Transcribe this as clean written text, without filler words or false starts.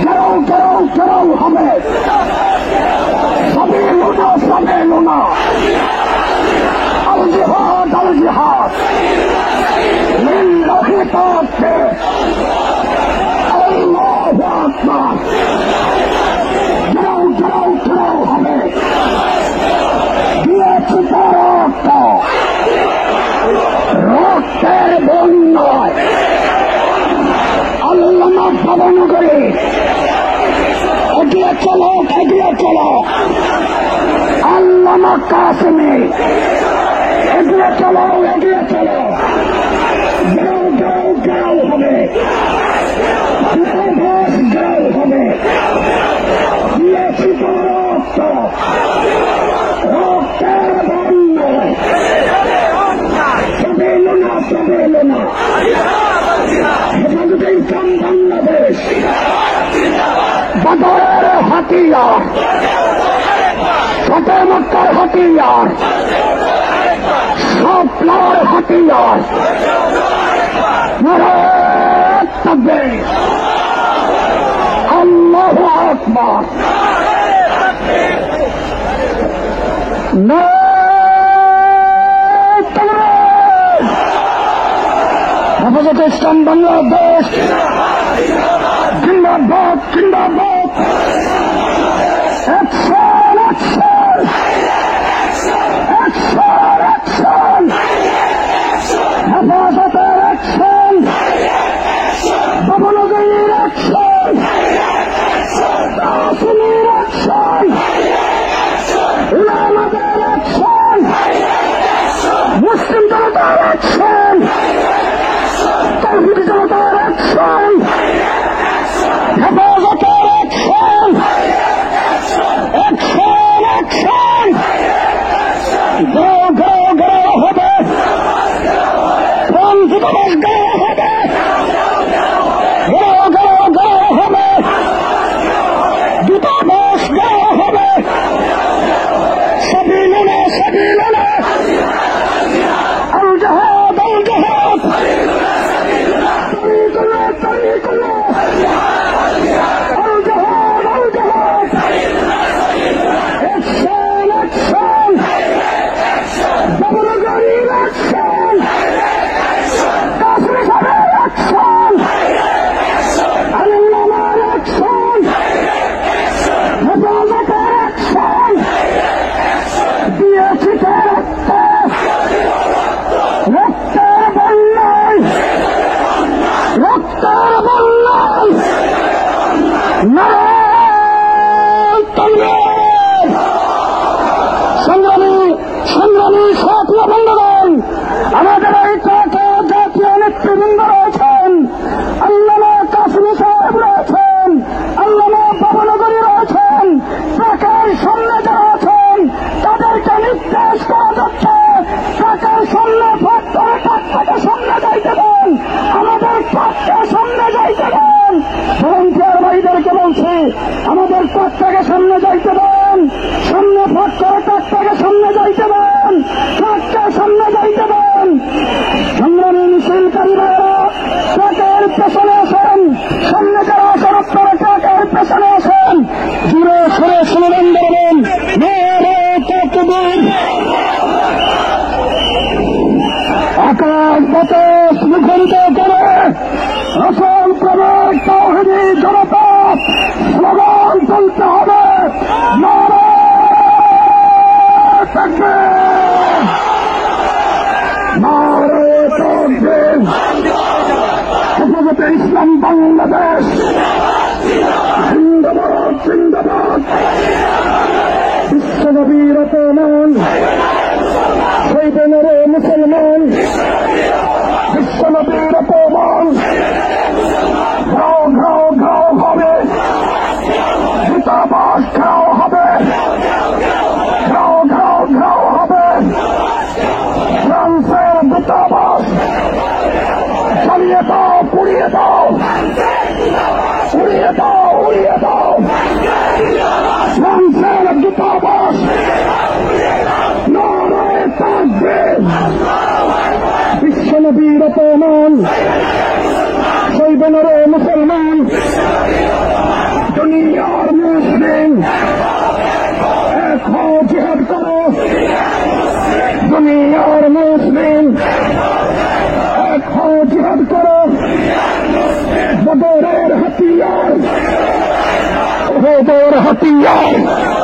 গেরাও গেরাও গেরাও হবে, সবে লোনা সবে লোনা, আল জিহাদ আল জিহাদ লিল্লাহি তাকবীর, আল্লাহু আকবার। গেরাও গেরাও গেরাও হবে, দিয়েছি রক্ত, রক্তের বন্যায় আল্লামা ভবনগরে এগিয়ে চলো, এগিয়ে চলো, আল্লামা কাসেমে এগিয়ে চলো, এগিয়ে চলো, গেরাও গেরাও গেরাও হবে, ঘোষ গেরাও হবে, দিয়েছি রক্ত, রক্তের বন্যায় সবে লোনা সবে লোনা, হেফাজতে ইসলাম বাংলাদেশ বদরের হাতিয়ার, ফতেহ মক্কার হাতিয়ার, স্বপ্নের হাতিয়ার, নারায়ে তাকবীর, আল্লাহু আকবার, নারায়ে তাকবীর। হেফাজতে ইসলাম বাংলাদেশ জিন্দাবাদ জিন্দাবাদ, অ্যাকশন অ্যাকশন অ্যাকশন অ্যাকশন, হেফাজতের অ্যাকশন, ভবনগরীর অ্যাকশন, কাসেমের অ্যাকশন, উলামাদের অ্যাকশন, মুসলিম জনতার অ্যাকশন, তাওহীদি জনতার অ্যাকশন, হেফাজতের অ্যাকশন, অ্যাকশন অ্যাকশন, গেরাও গেরাও গেরাও হবে, দূতাবাস গেরাও হবে, গেরাও গেরাও গেরাও হবে, দূতাবাস গেরাও হবে, সবে লোনা সবে লোনা, আল জিহাদ আল জিহাদ, তরিকুল্লাহ তরিকুল্লাহ, আল জিহাদ আল জিহাদ, অ্যাকশন অ্যাকশন, ভবনগরীর অ্যাকশন, কাসেম সাহেবের অ্যাকশন, আল্লামার অ্যাকশন, হেফাজতের অ্যাকশন, দিয়েছি রক্ত, রক্তের বন্যায়, রক্তের বন্যায়, নারায়ে তাকবীর। সংগ্রামী সংগ্রামী সাথীয় বন্ধুগণ, আমাদের এই জাতীয় নেতৃবৃন্দ রয়েছেন, আল্লামা কাসেমী সাহেব রয়েছেন, আল্লামা ভবনগরী রয়েছেন, ট্রাকের সামনে যারা আছেন তাদেরকে নির্দেশ করা যাচ্ছে ট্রাকের সামনে ফাঁক করে ট্রাকটাকে সামনে যাইতে দেন, আমাদের ট্রাককে সামনে যাইতে দেন। ভলান্টিয়ার ভাইদেরকে বলছি, আমাদের ট্রাকটাকে সামনে যাইতে দেন, সামনে ফাঁক করে ট্রাকটাকে সামনে যাইতে দেন, ট্রাককে সামনে যাইতে দেন। সংগ্রামী মিছিলকারী ভাইরা ট্রাকের পেছনে আসেন, সামনে যারা আসেন আপনারা ট্রাকের পেছনে আসেন, জুড়ে সরে স্লোগান দেবেন, নারায়ে তাকবীর। আকাশ বাতাস মুখরিত করে রসুল প্রেমের তাওহীদি জনতা স্লোগান তুলতে হবে, নারায়ে তাকবীর, নারায়ে তাকবীর। হেফাজতে ইসলাম বাংলাদেশ জিন্দাবাদ জিন্দাবাদ, বিশ্বনবী রতমান, শহীদে নূরে মুসলমান, বিশ্বনবী রতমান, ঘাও ঘাও ঘাও হবে, দূতাবাস ঘাও হবে, ঘাও ঘাও ঘাও হবে, ফ্রান্সের দূতাবাস জ্বালিয়ে দাও, পুড়িয়ে দাও, উড়িয়ে দাও, উড়িয়ে দাও, ফ্রান্সের দূতাবাস, নারায়ে তাকবীর। বিশ্বনবী রতমান, শহীদে নূরে মুসলমান, দুনিয়ার মুসলিম এক হও, জিহাদ করো। দুনিয়ার মুসলিম এক হও, জিহাদ করো। বদরের হাতিয়ার, উহুদের হাতিয়ার